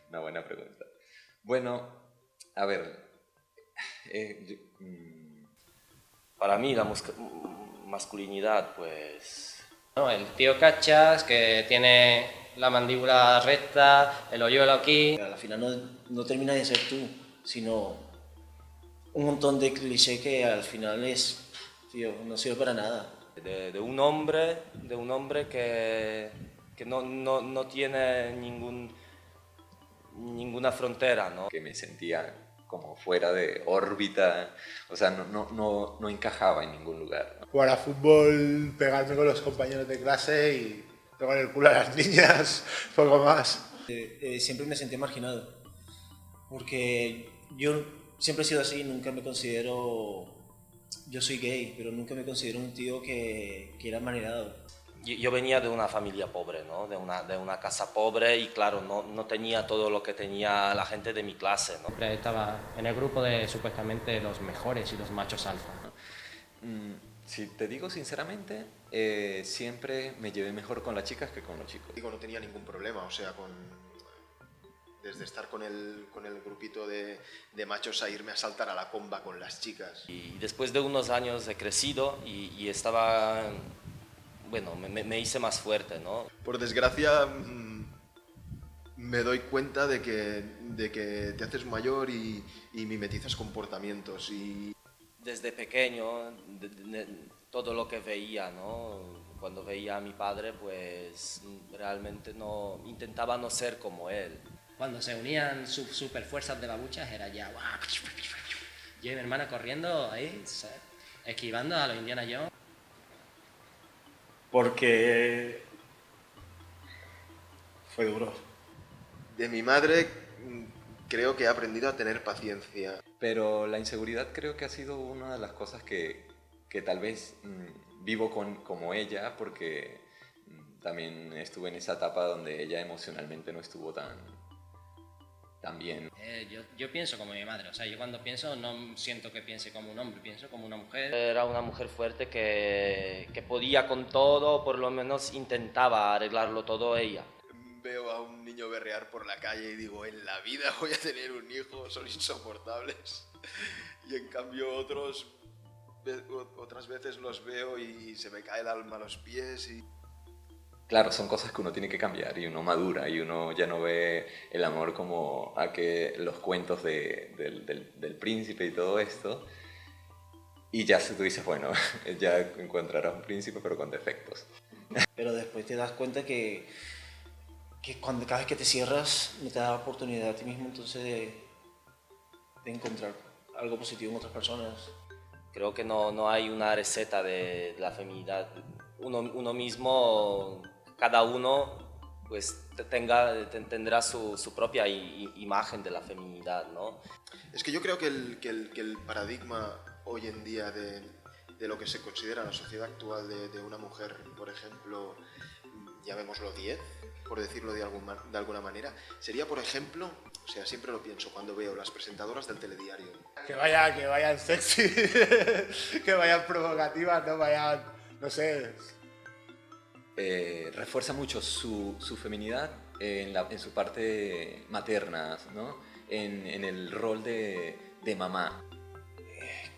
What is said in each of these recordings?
Una buena pregunta. Bueno, a ver, Para mí la masculinidad, pues... ¿no? El tío cachas que tiene la mandíbula recta, el hoyuelo aquí. Al final no termina de ser tú, sino un montón de cliché que al final tío, no sirve para nada. De un hombre que no tiene ninguna frontera, ¿no? que me sentía como fuera de órbita, o sea, no encajaba en ningún lugar, ¿no? Jugar a fútbol, pegarme con los compañeros de clase y tocar el culo a las niñas, poco más. Siempre me sentí marginado, porque yo siempre he sido así, nunca me considero... Yo soy gay, pero nunca me considero un tío que era marginado. Yo venía de una familia pobre, ¿no? De una casa pobre y claro, no tenía todo lo que tenía la gente de mi clase, ¿no? Siempre estaba en el grupo de supuestamente los mejores y los machos alfa, ¿no? Si te digo sinceramente, siempre me llevé mejor con las chicas que con los chicos. Digo, no tenía ningún problema, o sea, desde estar con el grupito de machos a irme a saltar a la comba con las chicas. Y después de unos años he crecido y estaba, bueno, me hice más fuerte, ¿no? Por desgracia, me doy cuenta de que te haces mayor y mimetizas comportamientos. Y Desde pequeño, todo lo que veía, ¿no? Cuando veía a mi padre, pues realmente intentaba no ser como él. Cuando se unían sus super fuerzas de babuchas era ya... ¡guau! Yo y mi hermana corriendo ahí, esquivando a los Indiana Jones. Porque fue duro. de mi madre creo que he aprendido a tener paciencia. Pero la inseguridad creo que ha sido una de las cosas que tal vez vivo como ella, porque también estuve en esa etapa donde ella emocionalmente no estuvo tan bien. Yo pienso como mi madre, o sea, yo cuando pienso no siento que piense como un hombre, pienso como una mujer. Era una mujer fuerte que podía con todo, por lo menos intentaba arreglarlo todo ella. Veo a un niño berrear por la calle y digo, en la vida voy a tener un hijo, son insoportables. Y en cambio otras veces los veo y se me cae el alma a los pies. Claro, son cosas que uno tiene que cambiar y uno madura y uno ya no ve el amor como los cuentos del príncipe y todo esto. Y ya tú dices, bueno, ya encontrarás un príncipe pero con defectos. Pero después te das cuenta que cada vez que te cierras no te da oportunidad a ti mismo entonces de encontrar algo positivo en otras personas. Creo que no hay una receta de la feminidad. Uno mismo, cada uno pues tendrá su propia imagen de la feminidad, ¿no? Es que yo creo que el paradigma hoy en día de lo que se considera en la sociedad actual de una mujer, por ejemplo, llamémoslo 10, por decirlo de alguna manera, sería, por ejemplo, o sea, siempre lo pienso cuando veo las presentadoras del telediario. Que vayan sexy, que vayan provocativas, no vayan, no sé. Refuerza mucho su feminidad en su parte materna, ¿no? En el rol de mamá.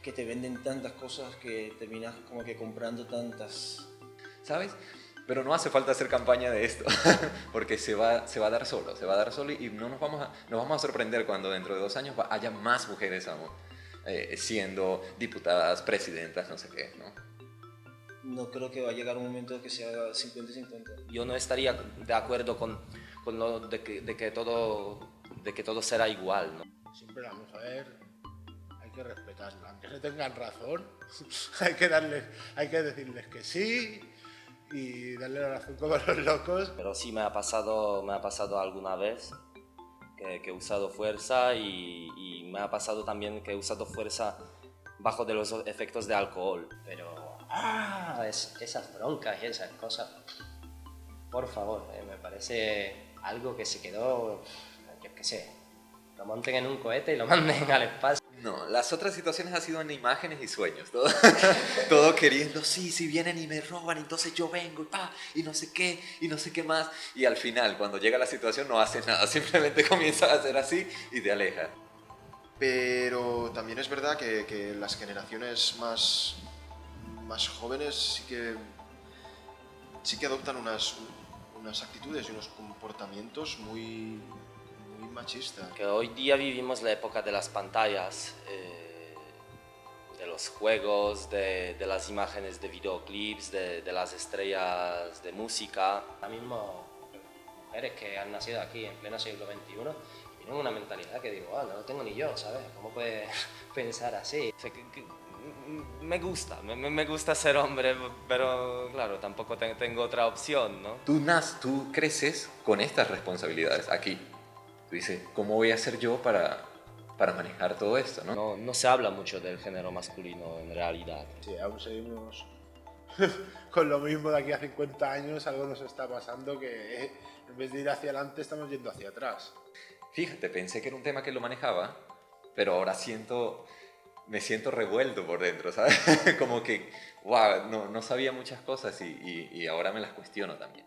Que te venden tantas cosas que terminas como que comprando tantas. ¿Sabes? Pero no hace falta hacer campaña de esto, porque se va a dar solo y no nos vamos a sorprender cuando dentro de 2 años haya más mujeres siendo diputadas, presidentas, no sé qué, ¿no? No creo que va a llegar un momento que sea 50-50. Yo no estaría de acuerdo con lo de que todo será igual, ¿no? Siempre la mujer hay que respetarla, aunque no tengan razón, hay que decirles que sí y darle la razón como los locos. Pero sí me ha pasado alguna vez que he usado fuerza y me ha pasado también que he usado fuerza bajo de los efectos de alcohol. Pero esas broncas y esas cosas, por favor, me parece algo que se quedó, yo qué sé, lo monten en un cohete y lo manden al espacio. No, las otras situaciones han sido en imágenes y sueños, todo, todo queriendo, sí, si vienen y me roban, entonces yo vengo y pa, y no sé qué más, y al final, cuando llega la situación no haces nada, simplemente comienzas a hacer así y te alejas. Pero también es verdad que las generaciones más jóvenes sí que adoptan unas actitudes y unos comportamientos muy machistas. Que hoy día vivimos la época de las pantallas, de los juegos, de las imágenes de videoclips, de las estrellas de música. Ahora mismo, mujeres que han nacido aquí en pleno siglo XXI tienen una mentalidad que digo, no lo tengo ni yo, ¿sabes? ¿Cómo puedes pensar así? O sea, me gusta ser hombre, pero claro, tampoco tengo otra opción, ¿no? Tú creces con estas responsabilidades aquí. Tú dices, ¿cómo voy a hacer yo para manejar todo esto, no? No se habla mucho del género masculino en realidad. Sí, aún seguimos con lo mismo de aquí a 50 años, algo nos está pasando que en vez de ir hacia adelante estamos yendo hacia atrás. Fíjate, pensé que era un tema que lo manejaba, pero ahora me siento revuelto por dentro, ¿sabes? Como que, wow, no sabía muchas cosas y ahora me las cuestiono también.